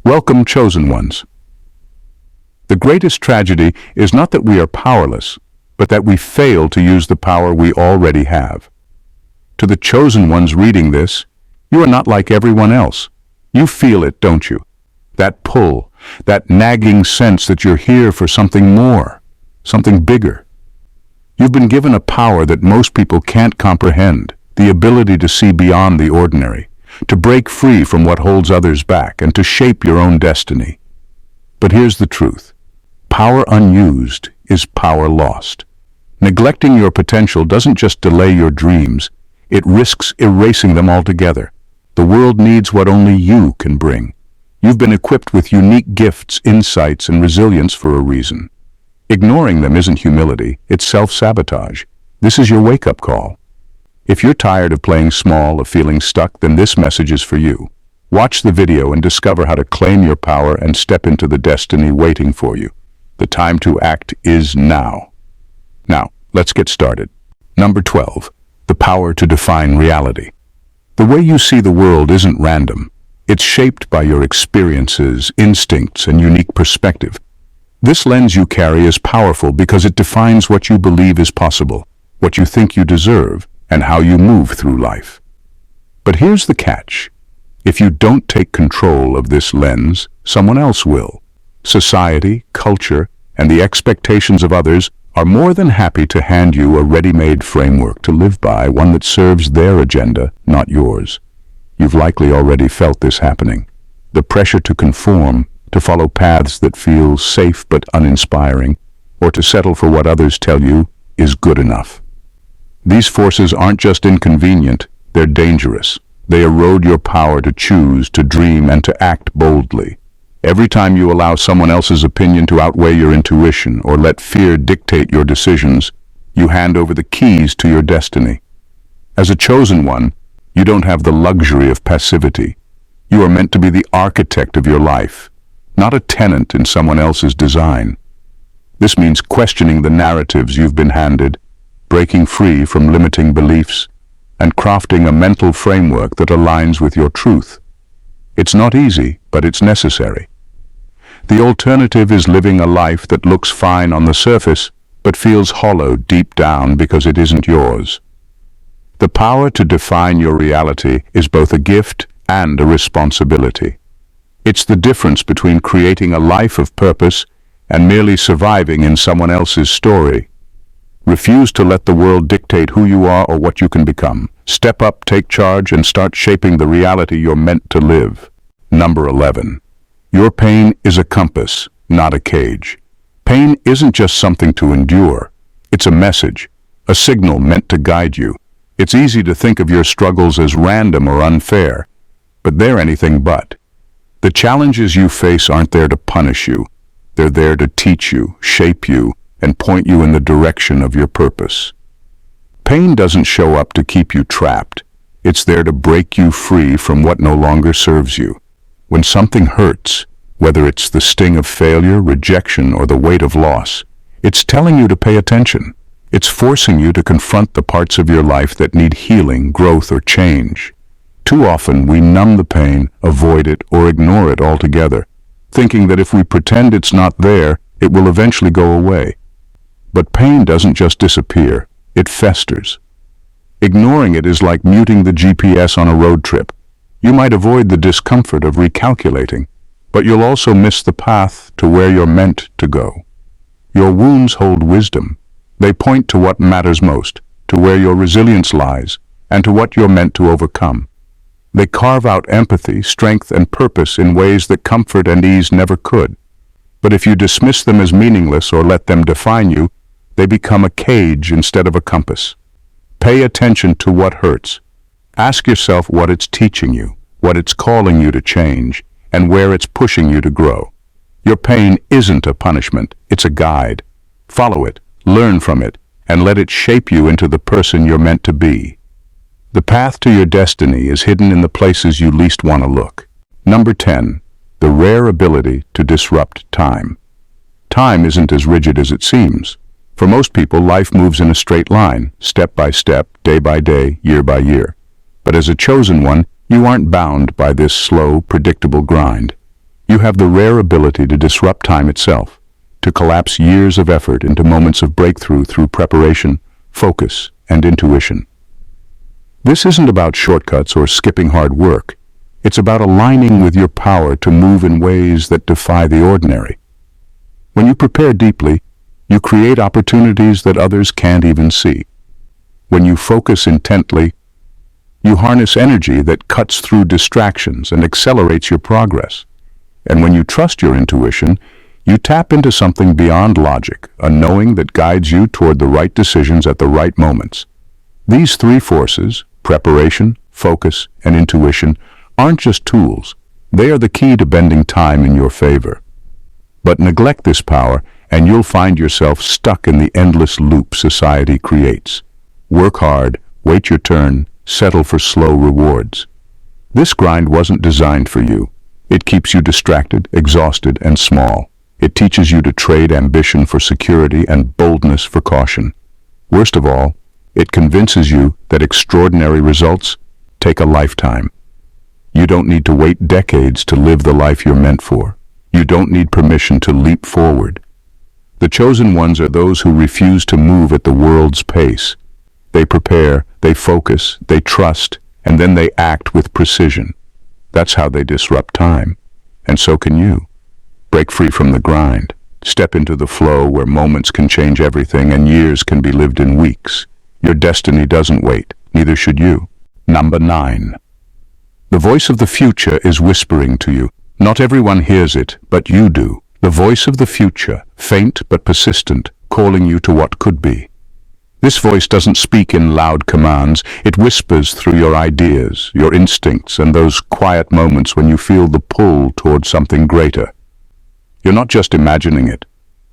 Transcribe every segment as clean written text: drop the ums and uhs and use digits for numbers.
Welcome, chosen ones. The greatest tragedy is not that we are powerless, but that we fail to use the power we already have. To the chosen ones reading this, you are not like everyone else. You feel it, don't you? That pull, that nagging sense that you're here for something more, something bigger. You've been given a power that most people can't comprehend, the ability to see beyond the ordinary, to break free from what holds others back, and to shape your own destiny. But here's the truth. Power unused is power lost. Neglecting your potential doesn't just delay your dreams, it risks erasing them altogether. The world needs what only you can bring. You've been equipped with unique gifts, insights, and resilience for a reason. Ignoring them isn't humility, it's self-sabotage. This is your wake-up call. If you're tired of playing small or feeling stuck, then this message is for you. Watch the video and discover how to claim your power and step into the destiny waiting for you. The time to act is now. Now, let's get started. Number 12. The power to define reality. The way you see the world isn't random. It's shaped by your experiences, instincts, and unique perspective. This lens you carry is powerful because it defines what you believe is possible, what you think you deserve, and how you move through life. But here's the catch. If you don't take control of this lens, someone else will. Society, culture, and the expectations of others are more than happy to hand you a ready-made framework to live by, one that serves their agenda, not yours. You've likely already felt this happening. The pressure to conform, to follow paths that feel safe but uninspiring, or to settle for what others tell you is good enough. These forces aren't just inconvenient, they're dangerous. They erode your power to choose, to dream, and to act boldly. Every time you allow someone else's opinion to outweigh your intuition or let fear dictate your decisions, you hand over the keys to your destiny. As a chosen one, you don't have the luxury of passivity. You are meant to be the architect of your life, not a tenant in someone else's design. This means questioning the narratives you've been handed, breaking free from limiting beliefs, and crafting a mental framework that aligns with your truth. It's not easy, but it's necessary. The alternative is living a life that looks fine on the surface, but feels hollow deep down because it isn't yours. The power to define your reality is both a gift and a responsibility. It's the difference between creating a life of purpose and merely surviving in someone else's story. Refuse to let the world dictate who you are or what you can become. Step up, take charge, and start shaping the reality you're meant to live. Number 11. Your pain is a compass, not a cage. Pain isn't just something to endure. It's a message, a signal meant to guide you. It's easy to think of your struggles as random or unfair, but they're anything but. The challenges you face aren't there to punish you. They're there to teach you, shape you, and point you in the direction of your purpose. Pain doesn't show up to keep you trapped. It's there to break you free from what no longer serves you. When something hurts, whether it's the sting of failure, rejection, or the weight of loss, it's telling you to pay attention. It's forcing you to confront the parts of your life that need healing, growth, or change. Too often, we numb the pain, avoid it, or ignore it altogether, thinking that if we pretend it's not there, it will eventually go away. But pain doesn't just disappear, it festers. Ignoring it is like muting the GPS on a road trip. You might avoid the discomfort of recalculating, but you'll also miss the path to where you're meant to go. Your wounds hold wisdom. They point to what matters most, to where your resilience lies, and to what you're meant to overcome. They carve out empathy, strength, and purpose in ways that comfort and ease never could. But if you dismiss them as meaningless or let them define you, they become a cage instead of a compass. Pay attention to what hurts. Ask yourself what it's teaching you, what it's calling you to change, and where it's pushing you to grow. Your pain isn't a punishment, it's a guide. Follow it, learn from it, and let it shape you into the person you're meant to be. The path to your destiny is hidden in the places you least want to look. Number 10. The rare ability to disrupt time. Time isn't as rigid as it seems. For most people, life moves in a straight line, step by step, day by day, year by year. But as a chosen one, you aren't bound by this slow, predictable grind. You have the rare ability to disrupt time itself, to collapse years of effort into moments of breakthrough through preparation, focus, and intuition. This isn't about shortcuts or skipping hard work. It's about aligning with your power to move in ways that defy the ordinary. When you prepare deeply, you create opportunities that others can't even see. When you focus intently, you harness energy that cuts through distractions and accelerates your progress. And when you trust your intuition, you tap into something beyond logic, a knowing that guides you toward the right decisions at the right moments. These three forces, preparation, focus, and intuition, aren't just tools. They are the key to bending time in your favor. But neglect this power, and you'll find yourself stuck in the endless loop society creates. Work hard, wait your turn, settle for slow rewards. This grind wasn't designed for you. It keeps you distracted, exhausted, and small. It teaches you to trade ambition for security and boldness for caution. Worst of all, it convinces you that extraordinary results take a lifetime. You don't need to wait decades to live the life you're meant for. You don't need permission to leap forward. The chosen ones are those who refuse to move at the world's pace. They prepare, they focus, they trust, and then they act with precision. That's how they disrupt time. And so can you. Break free from the grind. Step into the flow where moments can change everything and years can be lived in weeks. Your destiny doesn't wait, neither should you. Number 9. The voice of the future is whispering to you. Not everyone hears it, but you do. The voice of the future, faint but persistent, calling you to what could be. This voice doesn't speak in loud commands. It whispers through your ideas, your instincts, and those quiet moments when you feel the pull toward something greater. You're not just imagining it.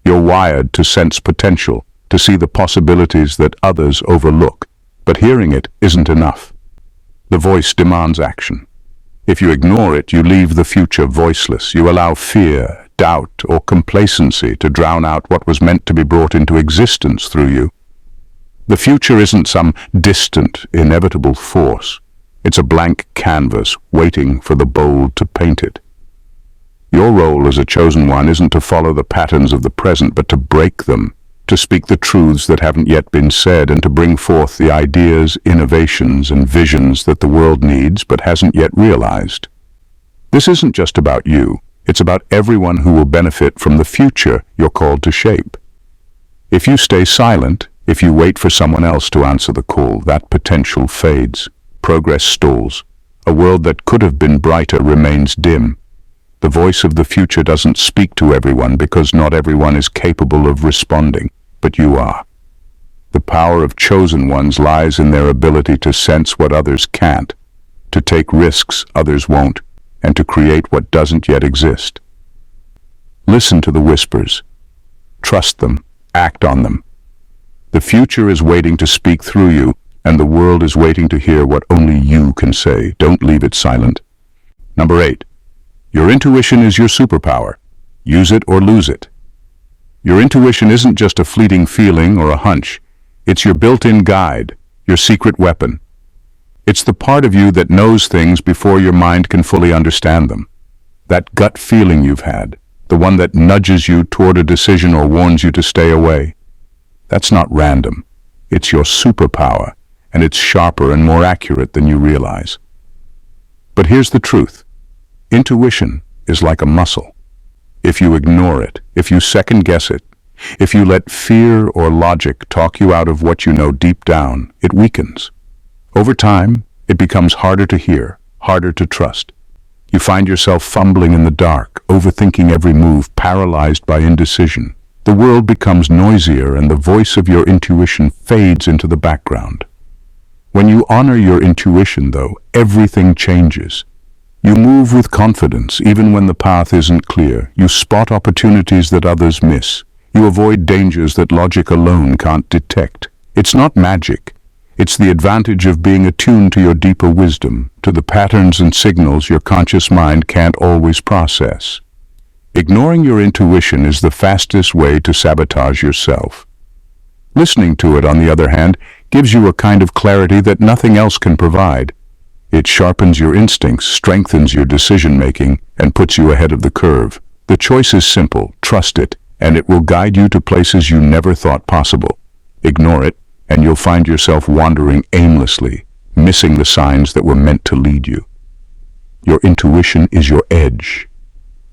You're wired to sense potential, to see the possibilities that others overlook. But hearing it isn't enough. The voice demands action. If you ignore it, you leave the future voiceless. You allow fear, doubt, or complacency to drown out what was meant to be brought into existence through you. The future isn't some distant, inevitable force. It's a blank canvas waiting for the bold to paint it. Your role as a chosen one isn't to follow the patterns of the present, but to break them, to speak the truths that haven't yet been said, and to bring forth the ideas, innovations, and visions that the world needs but hasn't yet realized. This isn't just about you. It's about everyone who will benefit from the future you're called to shape. If you stay silent, if you wait for someone else to answer the call, that potential fades. Progress stalls. A world that could have been brighter remains dim. The voice of the future doesn't speak to everyone because not everyone is capable of responding, but you are. The power of chosen ones lies in their ability to sense what others can't, to take risks others won't, and to create what doesn't yet exist. Listen to the whispers. Trust them. Act on them. The future is waiting to speak through you, and the world is waiting to hear what only you can say. Don't leave it silent. Number 8. Your intuition is your superpower. Use it or lose it. Your intuition isn't just a fleeting feeling or a hunch. It's your built-in guide, your secret weapon. It's the part of you that knows things before your mind can fully understand them. That gut feeling you've had, the one that nudges you toward a decision or warns you to stay away. That's not random. It's your superpower, and it's sharper and more accurate than you realize. But here's the truth. Intuition is like a muscle. If you ignore it, if you second-guess it, if you let fear or logic talk you out of what you know deep down, it weakens. Over time, it becomes harder to hear, harder to trust. You find yourself fumbling in the dark, overthinking every move, paralyzed by indecision. The world becomes noisier and the voice of your intuition fades into the background. When you honor your intuition, though, everything changes. You move with confidence, even when the path isn't clear. You spot opportunities that others miss. You avoid dangers that logic alone can't detect. It's not magic. It's the advantage of being attuned to your deeper wisdom, to the patterns and signals your conscious mind can't always process. Ignoring your intuition is the fastest way to sabotage yourself. Listening to it, on the other hand, gives you a kind of clarity that nothing else can provide. It sharpens your instincts, strengthens your decision-making, and puts you ahead of the curve. The choice is simple: trust it, and it will guide you to places you never thought possible. Ignore it, and you'll find yourself wandering aimlessly, missing the signs that were meant to lead you. Your intuition is your edge.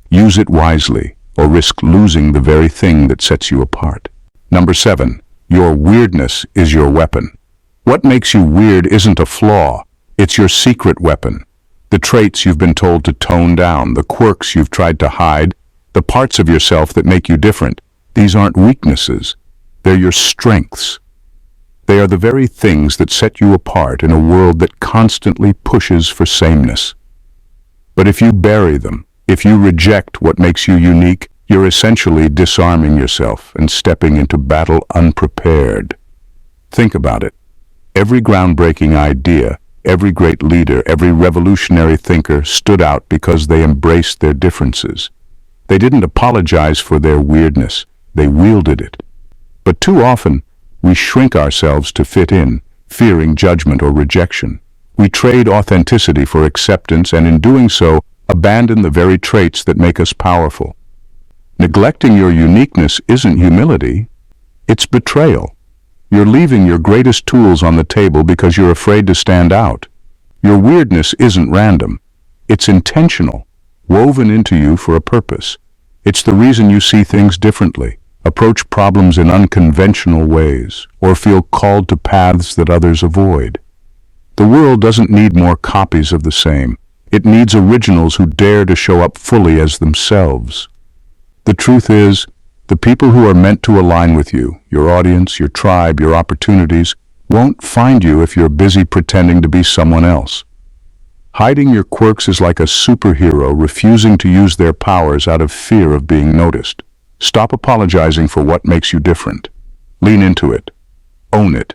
Use it wisely, or risk losing the very thing that sets you apart. Number 7. Your weirdness is your weapon. What makes you weird isn't a flaw, it's your secret weapon. The traits you've been told to tone down, the quirks you've tried to hide, the parts of yourself that make you different. These aren't weaknesses, they're your strengths. They are the very things that set you apart in a world that constantly pushes for sameness. But if you bury them, if you reject what makes you unique, you're essentially disarming yourself and stepping into battle unprepared. Think about it. Every groundbreaking idea, every great leader, every revolutionary thinker stood out because they embraced their differences. They didn't apologize for their weirdness, they wielded it. But too often, we shrink ourselves to fit in, fearing judgment or rejection. We trade authenticity for acceptance, and in doing so, abandon the very traits that make us powerful. Neglecting your uniqueness isn't humility, it's betrayal. You're leaving your greatest tools on the table because you're afraid to stand out. Your weirdness isn't random, it's intentional, woven into you for a purpose. It's the reason you see things differently, approach problems in unconventional ways, or feel called to paths that others avoid. The world doesn't need more copies of the same. It needs originals who dare to show up fully as themselves. The truth is, the people who are meant to align with you, your audience, your tribe, your opportunities, won't find you if you're busy pretending to be someone else. Hiding your quirks is like a superhero refusing to use their powers out of fear of being noticed. Stop apologizing for what makes you different. Lean into it. Own it.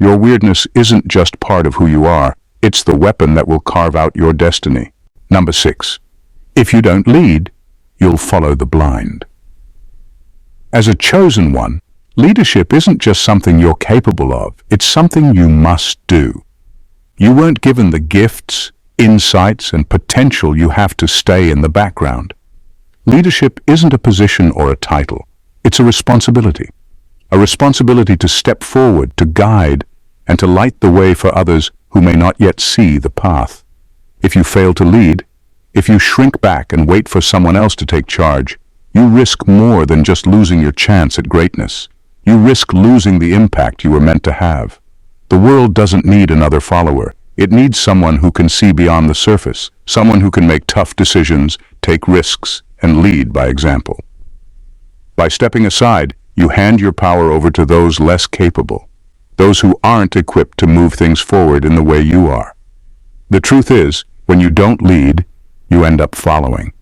Your weirdness isn't just part of who you are, it's the weapon that will carve out your destiny. Number 6. If you don't lead, you'll follow the blind. As a chosen one, leadership isn't just something you're capable of, it's something you must do. You weren't given the gifts, insights, and potential you have to stay in the background. Leadership isn't a position or a title, it's a responsibility. A responsibility to step forward, to guide, and to light the way for others who may not yet see the path. If you fail to lead, if you shrink back and wait for someone else to take charge, you risk more than just losing your chance at greatness. You risk losing the impact you were meant to have. The world doesn't need another follower. It needs someone who can see beyond the surface, someone who can make tough decisions, take risks, and lead by example. By stepping aside, you hand your power over to those less capable, those who aren't equipped to move things forward in the way you are. The truth is, when you don't lead, you end up following.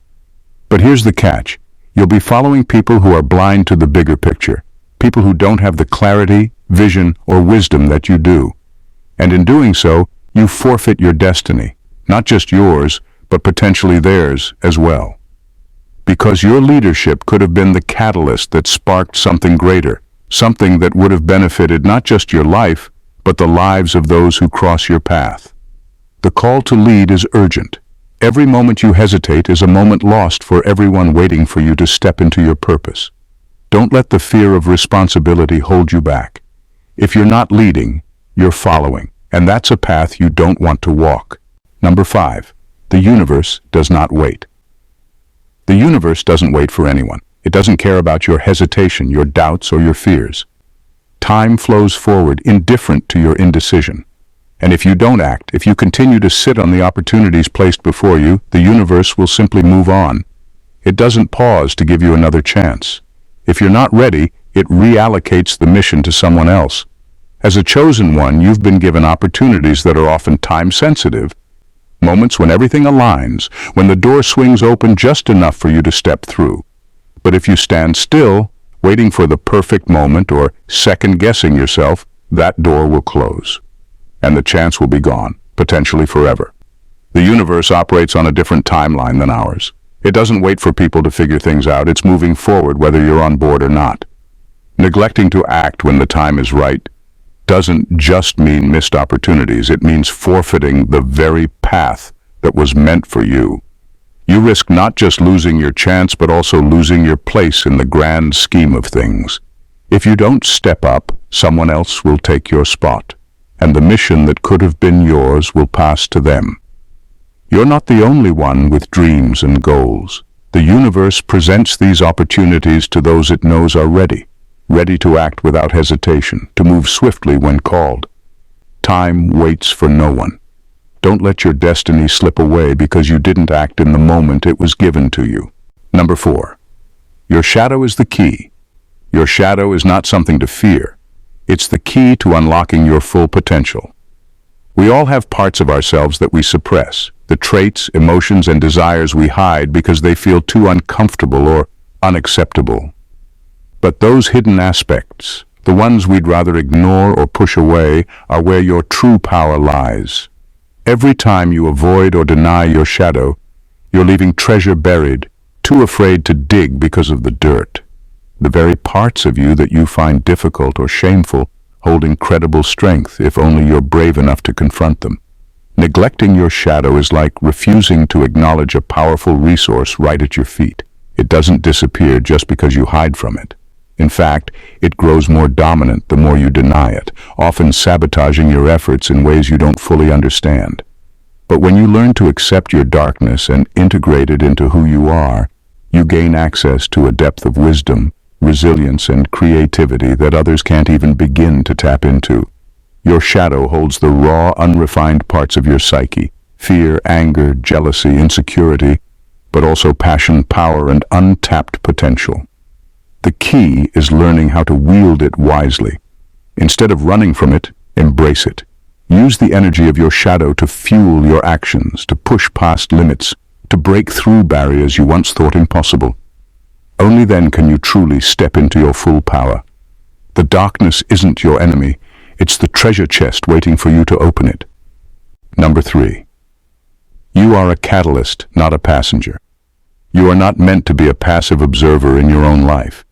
But here's the catch. You'll be following people who are blind to the bigger picture, people who don't have the clarity, vision, or wisdom that you do. And in doing so, you forfeit your destiny, not just yours, but potentially theirs as well. Because your leadership could have been the catalyst that sparked something greater, something that would have benefited not just your life, but the lives of those who cross your path. The call to lead is urgent. Every moment you hesitate is a moment lost for everyone waiting for you to step into your purpose. Don't let the fear of responsibility hold you back. If you're not leading, you're following, and that's a path you don't want to walk. Number 5. The universe does not wait. The universe doesn't wait for anyone. It doesn't care about your hesitation, your doubts, or your fears. Time flows forward, indifferent to your indecision. And if you don't act, if you continue to sit on the opportunities placed before you, the universe will simply move on. It doesn't pause to give you another chance. If you're not ready, it reallocates the mission to someone else. As a chosen one, you've been given opportunities that are often time-sensitive, moments when everything aligns, when the door swings open just enough for you to step through. But if you stand still, waiting for the perfect moment or second-guessing yourself, that door will close. And the chance will be gone, potentially forever. The universe operates on a different timeline than ours. It doesn't wait for people to figure things out. It's moving forward whether you're on board or not. Neglecting to act when the time is right doesn't just mean missed opportunities. It means forfeiting the very path that was meant for you. You risk not just losing your chance, but also losing your place in the grand scheme of things. If you don't step up, someone else will take your spot, and the mission that could have been yours will pass to them. You're not the only one with dreams and goals. The universe presents these opportunities to those it knows are ready to act without hesitation, to move swiftly when called. Time waits for no one. Don't let your destiny slip away because you didn't act in the moment it was given to you. Number 4. Your shadow is the key. Your shadow is not something to fear. It's the key to unlocking your full potential. We all have parts of ourselves that we suppress, the traits, emotions, and desires we hide because they feel too uncomfortable or unacceptable. But those hidden aspects, the ones we'd rather ignore or push away, are where your true power lies. Every time you avoid or deny your shadow, you're leaving treasure buried, too afraid to dig because of the dirt. The very parts of you that you find difficult or shameful hold incredible strength if only you're brave enough to confront them. Neglecting your shadow is like refusing to acknowledge a powerful resource right at your feet. It doesn't disappear just because you hide from it. In fact, it grows more dominant the more you deny it, often sabotaging your efforts in ways you don't fully understand. But when you learn to accept your darkness and integrate it into who you are, you gain access to a depth of wisdom, resilience, and creativity that others can't even begin to tap into. Your shadow holds the raw, unrefined parts of your psyche: fear, anger, jealousy, insecurity, but also passion, power, and untapped potential. The key is learning how to wield it wisely. Instead of running from it, embrace it. Use the energy of your shadow to fuel your actions, to push past limits, to break through barriers you once thought impossible. Only then can you truly step into your full power. The darkness isn't your enemy. It's the treasure chest waiting for you to open it. Number 3. You are a catalyst, not a passenger. You are not meant to be a passive observer in your own life.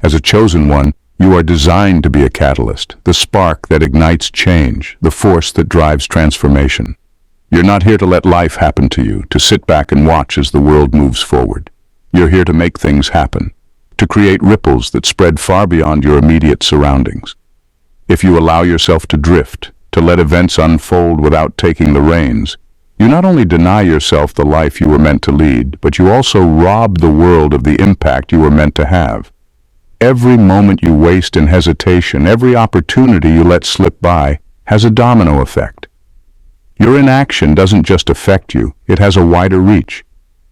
As a chosen one, you are designed to be a catalyst, the spark that ignites change, the force that drives transformation. You're not here to let life happen to you, to sit back and watch as the world moves forward. You're here to make things happen, to create ripples that spread far beyond your immediate surroundings. If you allow yourself to drift, to let events unfold without taking the reins, you not only deny yourself the life you were meant to lead, but you also rob the world of the impact you were meant to have. Every moment you waste in hesitation, every opportunity you let slip by, has a domino effect. Your inaction doesn't just affect you, it has a wider reach.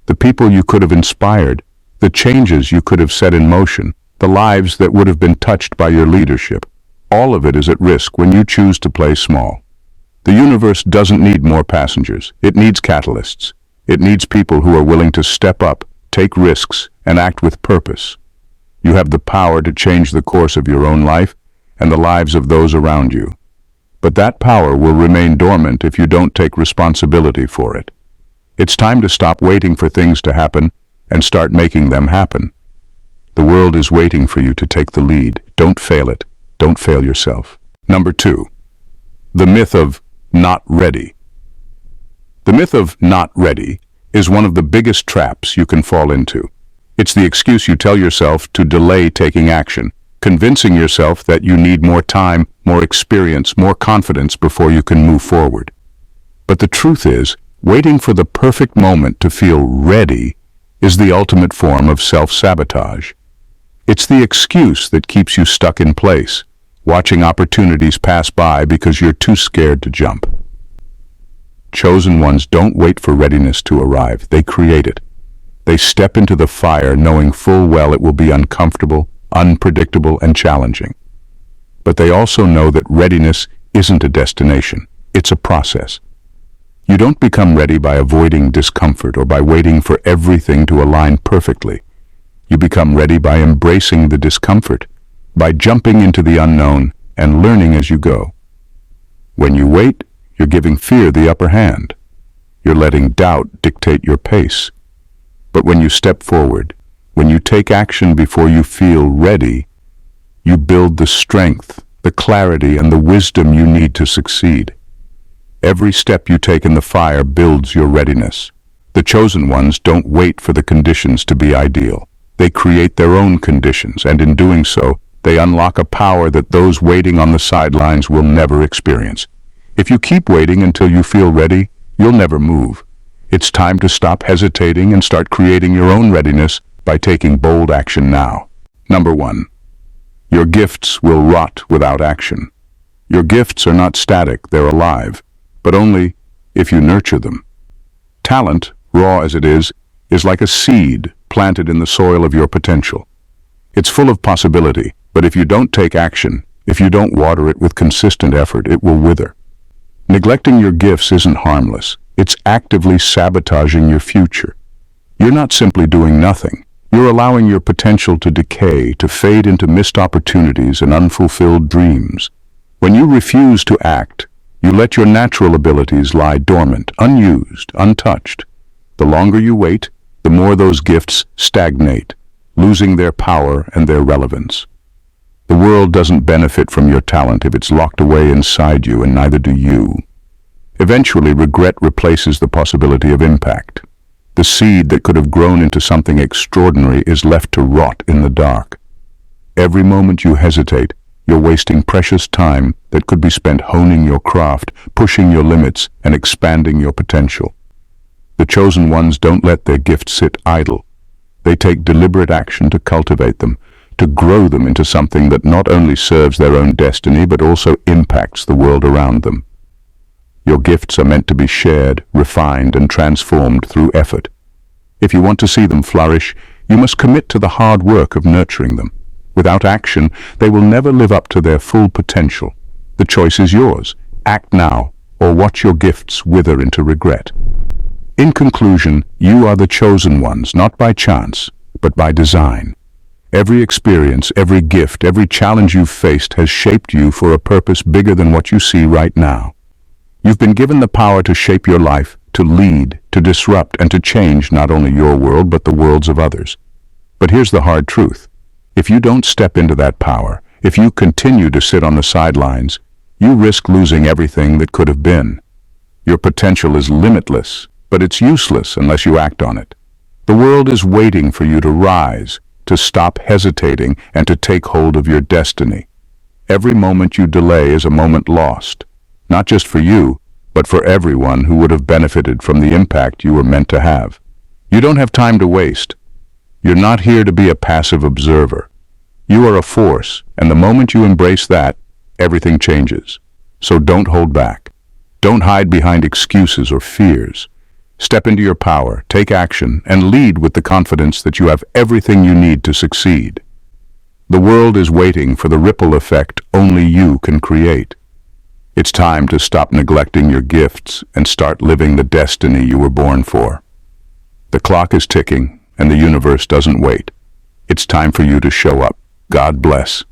The people you could have inspired, the changes you could have set in motion, the lives that would have been touched by your leadership, all of it is at risk when you choose to play small. The universe doesn't need more passengers, it needs catalysts. It needs people who are willing to step up, take risks, and act with purpose. You have the power to change the course of your own life and the lives of those around you. But that power will remain dormant if you don't take responsibility for it. It's time to stop waiting for things to happen and start making them happen. The world is waiting for you to take the lead. Don't fail it. Don't fail yourself. Number 2. The myth of not ready. The myth of not ready is one of the biggest traps you can fall into. It's the excuse you tell yourself to delay taking action, convincing yourself that you need more time, more experience, more confidence before you can move forward. But the truth is, waiting for the perfect moment to feel ready is the ultimate form of self-sabotage. It's the excuse that keeps you stuck in place, watching opportunities pass by because you're too scared to jump. Chosen ones don't wait for readiness to arrive, they create it. They step into the fire knowing full well it will be uncomfortable, unpredictable, and challenging. But they also know that readiness isn't a destination, it's a process. You don't become ready by avoiding discomfort or by waiting for everything to align perfectly. You become ready by embracing the discomfort, by jumping into the unknown and learning as you go. When you wait, you're giving fear the upper hand. You're letting doubt dictate your pace. But when you step forward, when you take action before you feel ready, you build the strength, the clarity and the wisdom you need to succeed. Every step you take in the fire builds your readiness. The chosen ones don't wait for the conditions to be ideal. They create their own conditions, and in doing so, they unlock a power that those waiting on the sidelines will never experience. If you keep waiting until you feel ready, you'll never move. It's time to stop hesitating and start creating your own readiness by taking bold action now. Number 1. Your gifts will rot without action. Your gifts are not static, they're alive, but only if you nurture them. Talent, raw as it is like a seed planted in the soil of your potential. It's full of possibility, but if you don't take action, if you don't water it with consistent effort, it will wither. Neglecting your gifts isn't harmless. It's actively sabotaging your future. You're not simply doing nothing. You're allowing your potential to decay, to fade into missed opportunities and unfulfilled dreams. When you refuse to act, you let your natural abilities lie dormant, unused, untouched. The longer you wait, the more those gifts stagnate, losing their power and their relevance. The world doesn't benefit from your talent if it's locked away inside you, and neither do you. Eventually, regret replaces the possibility of impact. The seed that could have grown into something extraordinary is left to rot in the dark. Every moment you hesitate, you're wasting precious time that could be spent honing your craft, pushing your limits, and expanding your potential. The chosen ones don't let their gifts sit idle. They take deliberate action to cultivate them, to grow them into something that not only serves their own destiny but also impacts the world around them. Your gifts are meant to be shared, refined, and transformed through effort. If you want to see them flourish, you must commit to the hard work of nurturing them. Without action, they will never live up to their full potential. The choice is yours. Act now, or watch your gifts wither into regret. In conclusion, you are the chosen ones, not by chance, but by design. Every experience, every gift, every challenge you've faced has shaped you for a purpose bigger than what you see right now. You've been given the power to shape your life, to lead, to disrupt, and to change not only your world, but the worlds of others. But here's the hard truth. If you don't step into that power, if you continue to sit on the sidelines, you risk losing everything that could have been. Your potential is limitless, but it's useless unless you act on it. The world is waiting for you to rise, to stop hesitating, and to take hold of your destiny. Every moment you delay is a moment lost, not just for you, but for everyone who would have benefited from the impact you were meant to have. You don't have time to waste. You're not here to be a passive observer. You are a force, and the moment you embrace that, everything changes. So don't hold back. Don't hide behind excuses or fears. Step into your power, take action, and lead with the confidence that you have everything you need to succeed. The world is waiting for the ripple effect only you can create. It's time to stop neglecting your gifts and start living the destiny you were born for. The clock is ticking, and the universe doesn't wait. It's time for you to show up. God bless.